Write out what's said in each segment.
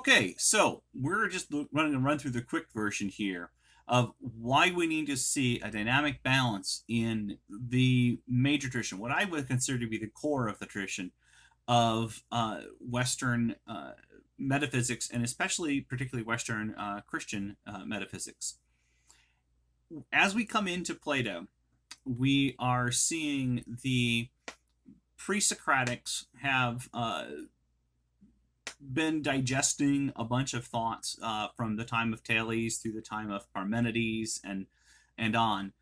Okay, so we're just running a run through the quick version here of why we need to see a dynamic balance in the major tradition, what I would consider to be the core of the tradition of Western metaphysics, and especially particularly Western Christian metaphysics. As we come into Plato, we are seeing the pre-Socratics have been digesting a bunch of thoughts from the time of Thales through the time of Parmenides and on.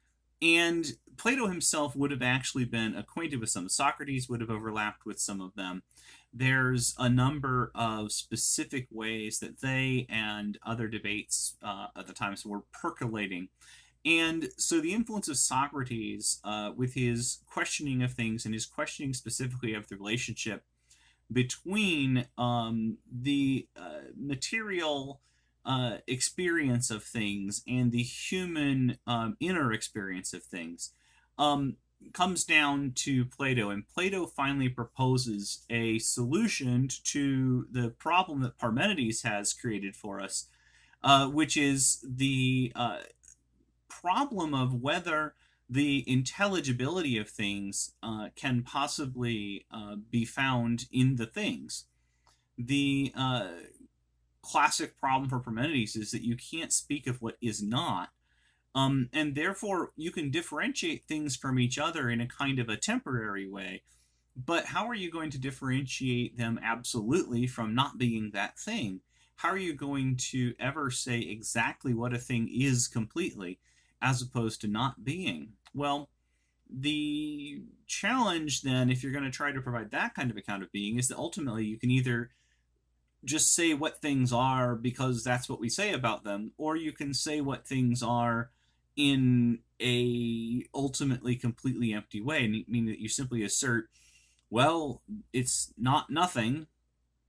And Plato himself would have actually been acquainted with some. Socrates would have overlapped with some of them. There's a number of specific ways that they and other debates at the time were percolating. And so the influence of Socrates with his questioning of things and his questioning specifically of the relationship between the material experience of things and the human inner experience of things comes down to Plato. And Plato finally proposes a solution to the problem that Parmenides has created for us, which is the problem of whether the intelligibility of things can possibly be found in the things. The classic problem for Parmenides is that you can't speak of what is not, and therefore you can differentiate things from each other in a kind of a temporary way, but how are you going to differentiate them absolutely from not being that thing? How are you going to ever say exactly what a thing is completely, as opposed to not being? Well, the challenge then, if you're going to try to provide that kind of account of being, is that ultimately you can either just say what things are because that's what we say about them, or you can say what things are in a ultimately completely empty way, meaning that you simply assert, well, it's not nothing,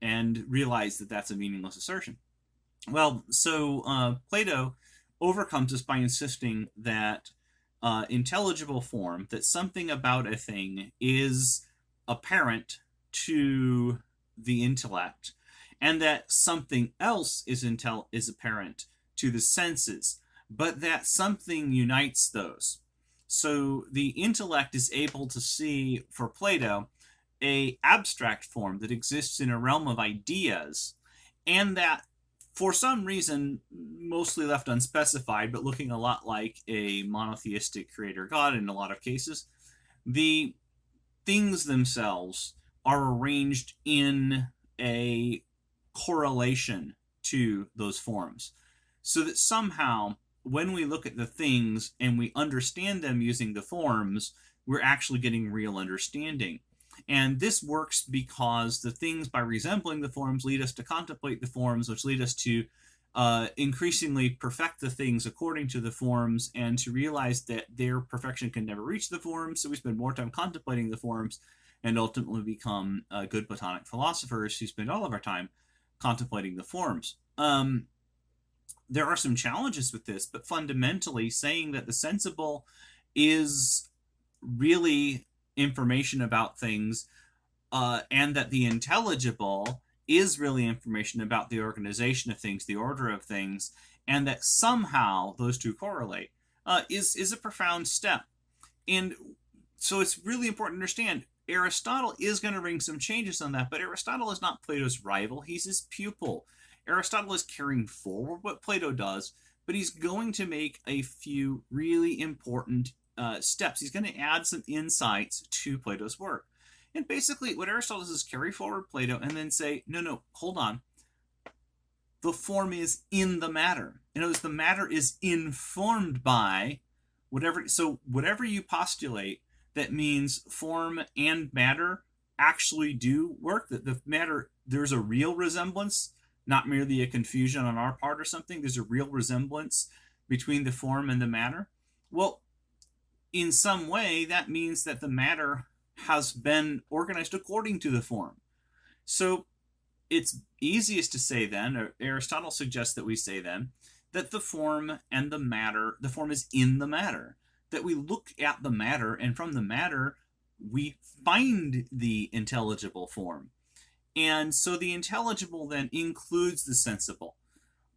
and realize that that's a meaningless assertion. Well, so Plato overcomes this by insisting that intelligible form, that something about a thing is apparent to the intellect, and that something else is apparent to the senses, but that something unites those. So the intellect is able to see, for Plato, a abstract form that exists in a realm of ideas, and that for some reason, mostly left unspecified, but looking a lot like a monotheistic creator god in a lot of cases, the things themselves are arranged in a correlation to those forms. So that somehow, when we look at the things and we understand them using the forms, we're actually getting real understanding. And this works because the things, by resembling the forms, lead us to contemplate the forms, which lead us to increasingly perfect the things according to the forms, and to realize that their perfection can never reach the forms, so we spend more time contemplating the forms, and ultimately become good Platonic philosophers who spend all of our time contemplating the forms. There are some challenges with this, but fundamentally saying that the sensible is really information about things, and that the intelligible is really information about the organization of things, the order of things, and that somehow those two correlate, is a profound step. And so it's really important to understand Aristotle is going to bring some changes on that, but Aristotle is not Plato's rival. He's his pupil. Aristotle is carrying forward what Plato does, but he's going to make a few really important steps. He's going to add some insights to Plato's work. And basically, what Aristotle does is carry forward Plato and then say, no, hold on. The form is in the matter. In other words, the matter is informed by whatever. So whatever you postulate, that means form and matter actually do work. That the matter, there's a real resemblance, not merely a confusion on our part or something. There's a real resemblance between the form and the matter. Well, in some way, that means that the matter has been organized according to the form. So it's easiest to say then, or Aristotle suggests that we say then, that the form and the matter, the form is in the matter. That we look at the matter, and from the matter, we find the intelligible form. And so the intelligible then includes the sensible.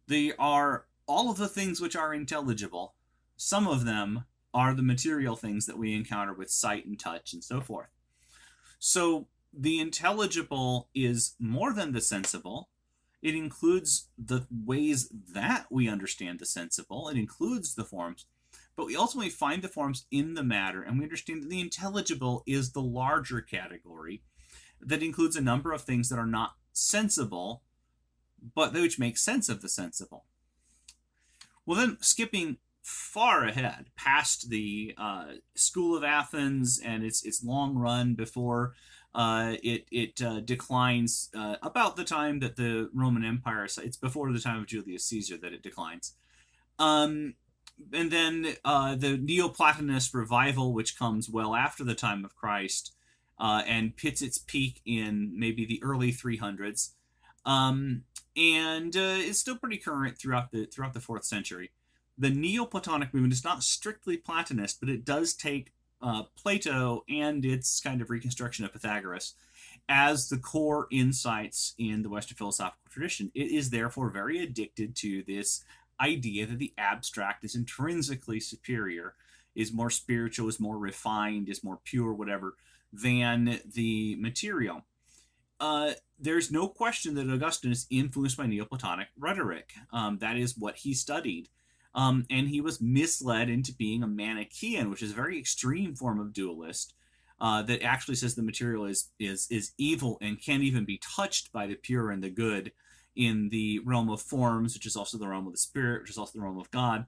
They are all of the things which are intelligible. Some of them are the material things that we encounter with sight and touch and so forth. So the intelligible is more than the sensible. It includes the ways that we understand the sensible. It includes the forms. But we ultimately find the forms in the matter, and we understand that the intelligible is the larger category that includes a number of things that are not sensible, but which make sense of the sensible. Well, then, skipping far ahead past the School of Athens and its long run before it declines about the time that the Roman Empire, it's before the time of Julius Caesar that it declines. And then the Neoplatonist revival, which comes well after the time of Christ and pits its peak in maybe the early 300s, and is still pretty current throughout the 4th century. The Neoplatonic movement is not strictly Platonist, but it does take Plato and its kind of reconstruction of Pythagoras as the core insights in the Western philosophical tradition. It is therefore very addicted to this idea that the abstract is intrinsically superior, is more spiritual, is more refined, is more pure, whatever, than the material. There's no question that Augustine is influenced by Neoplatonic rhetoric. That is what he studied. And he was misled into being a Manichaean, which is a very extreme form of dualist, that actually says the material is evil and can't even be touched by the pure and the good in the realm of forms, which is also the realm of the spirit, which is also the realm of God.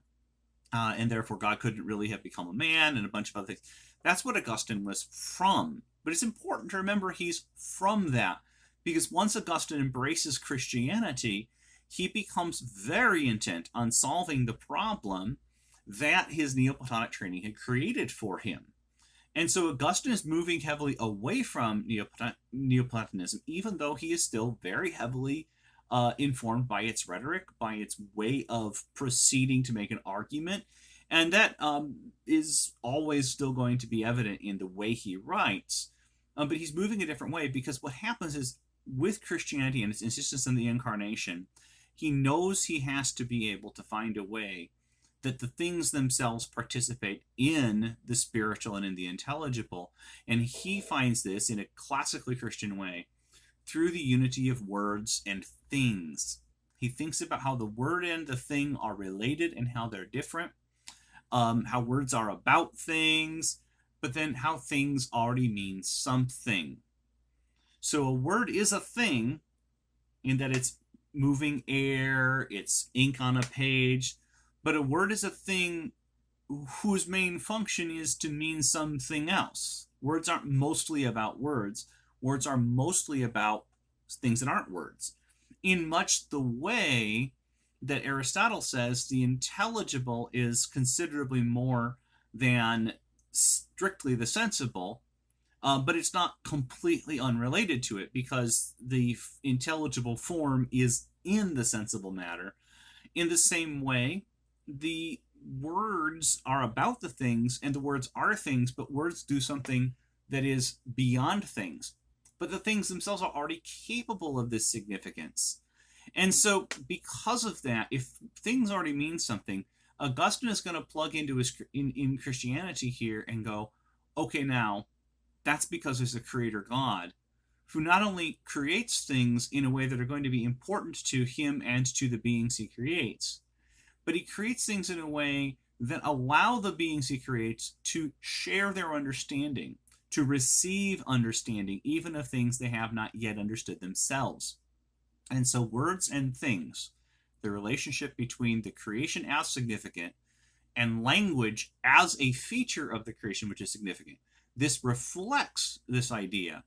And therefore God couldn't really have become a man and a bunch of other things. That's what Augustine was from. But it's important to remember he's from that, because once Augustine embraces Christianity, he becomes very intent on solving the problem that his Neoplatonic training had created for him. And so Augustine is moving heavily away from Neoplatonism, even though he is still very heavily informed by its rhetoric, by its way of proceeding to make an argument. And that is always still going to be evident in the way he writes. But he's moving a different way, because what happens is, with Christianity and its insistence on the incarnation, he knows he has to be able to find a way that the things themselves participate in the spiritual and in the intelligible. And he finds this in a classically Christian way through the unity of words and things. He thinks about how the word and the thing are related and how they're different, how words are about things, but then how things already mean something. So a word is a thing in that it's moving air, it's ink on a page, but a word is a thing whose main function is to mean something else. Words aren't mostly about words. Words are mostly about things that aren't words. In much the way that Aristotle says the intelligible is considerably more than strictly the sensible, but it's not completely unrelated to it, because the intelligible form is in the sensible matter. In the same way, the words are about the things, and the words are things, but words do something that is beyond things. But the things themselves are already capable of this significance. And so, because of that, if things already mean something, Augustine is going to plug into his in Christianity here and go, okay, now, that's because there's a creator God who not only creates things in a way that are going to be important to him and to the beings he creates, but he creates things in a way that allow the beings he creates to share their understanding, to receive understanding, even of things they have not yet understood themselves. And so words and things, the relationship between the creation as significant and language as a feature of the creation which is significant, this reflects this idea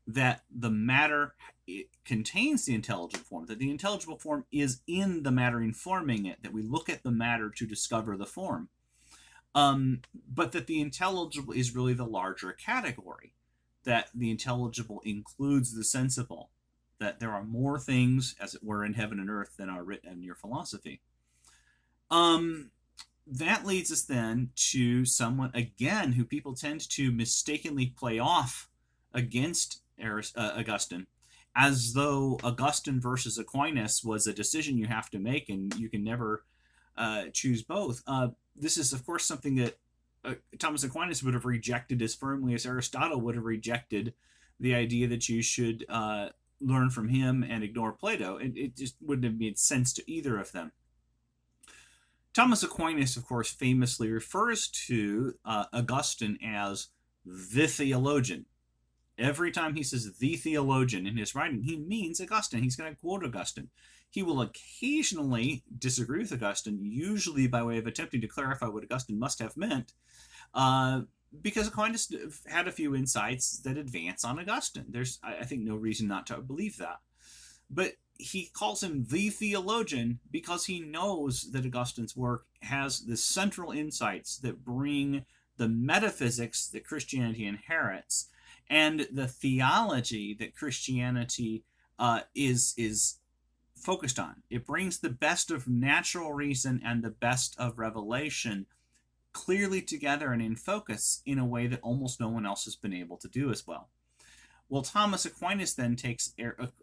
that the matter contains the intelligible form, that the intelligible form is in the matter informing it, that we look at the matter to discover the form, but that the intelligible is really the larger category, that the intelligible includes the sensible, that there are more things, as it were, in heaven and earth than are written in your philosophy. That leads us then to someone, again, who people tend to mistakenly play off against Augustine, as though Augustine versus Aquinas was a decision you have to make and you can never choose both. This is, of course, something that Thomas Aquinas would have rejected as firmly as Aristotle would have rejected the idea that you should learn from him and ignore Plato. It just wouldn't have made sense to either of them. Thomas Aquinas, of course, famously refers to Augustine as the theologian. Every time he says the theologian in his writing, he means Augustine. He's going to quote Augustine. He will occasionally disagree with Augustine, usually by way of attempting to clarify what Augustine must have meant, because Aquinas had a few insights that advance on Augustine. There's, I think, no reason not to believe that. But he calls him the theologian because he knows that Augustine's work has the central insights that bring the metaphysics that Christianity inherits and the theology that Christianity is focused on. It brings the best of natural reason and the best of revelation clearly together and in focus in a way that almost no one else has been able to do as well. Well, Thomas Aquinas then takes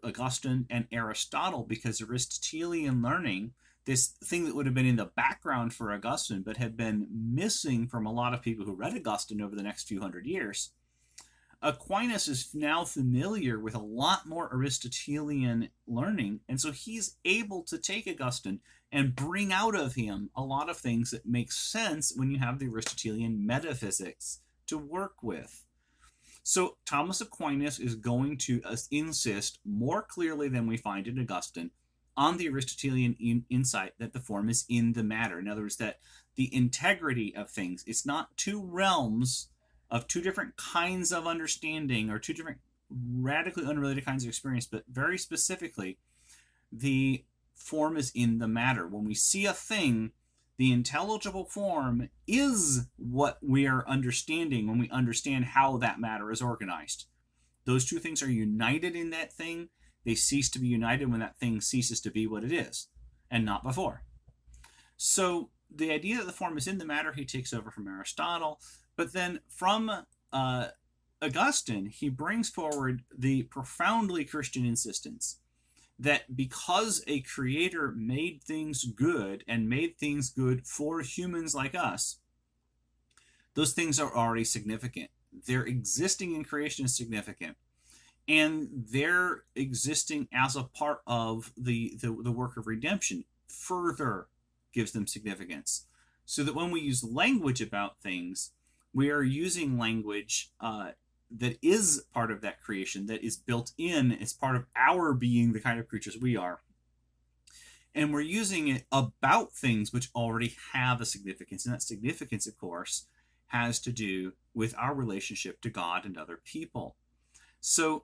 Augustine and Aristotle, because Aristotelian learning, this thing that would have been in the background for Augustine but had been missing from a lot of people who read Augustine over the next few hundred years, Aquinas is now familiar with a lot more Aristotelian learning, and so he's able to take Augustine and bring out of him a lot of things that make sense when you have the Aristotelian metaphysics to work with. So Thomas Aquinas is going to insist more clearly than we find in Augustine on the Aristotelian insight that the form is in the matter. In other words, that the integrity of things, it's not two realms of two different kinds of understanding or two different radically unrelated kinds of experience, but very specifically, the form is in the matter. When we see a thing, the intelligible form is what we are understanding when we understand how that matter is organized. Those two things are united in that thing. They cease to be united when that thing ceases to be what it is, and not before. So the idea that the form is in the matter, he takes over from Aristotle. But then from Augustine, he brings forward the profoundly Christian insistence that because a creator made things good and made things good for humans like us, those things are already significant. Their existing in creation is significant. And their existing as a part of the work of redemption further gives them significance. So that when we use language about things, we are using language that is part of that creation, that is built in as part of our being the kind of creatures we are. And we're using it about things which already have a significance. And that significance, of course, has to do with our relationship to God and other people. So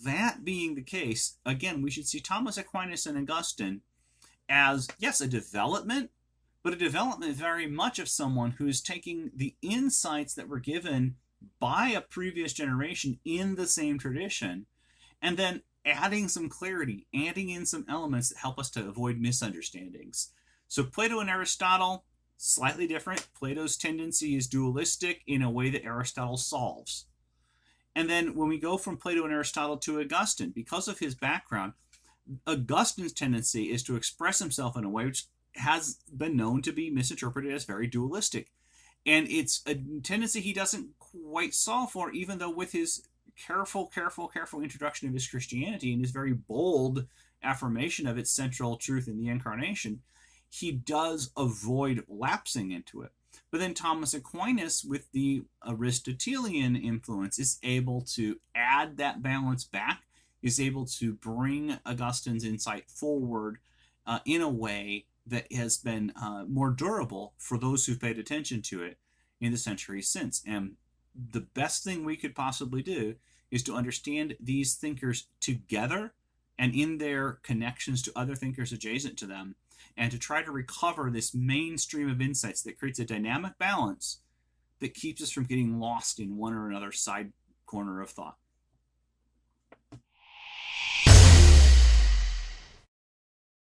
that being the case, again, we should see Thomas Aquinas and Augustine as, yes, a development, but a development very much of someone who's taking the insights that were given by a previous generation in the same tradition, and then adding some clarity, adding in some elements that help us to avoid misunderstandings. So Plato and Aristotle, slightly different. Plato's tendency is dualistic in a way that Aristotle solves. And then when we go from Plato and Aristotle to Augustine, because of his background, Augustine's tendency is to express himself in a way which has been known to be misinterpreted as very dualistic. And it's a tendency he doesn't quite solve for, even though with his careful introduction of his Christianity and his very bold affirmation of its central truth in the incarnation, he does avoid lapsing into it. But then Thomas Aquinas, with the Aristotelian influence, is able to add that balance back, is able to bring Augustine's insight forward in a way that has been more durable for those who've paid attention to it in the centuries since. And the best thing we could possibly do is to understand these thinkers together and in their connections to other thinkers adjacent to them, and to try to recover this mainstream of insights that creates a dynamic balance that keeps us from getting lost in one or another side corner of thought.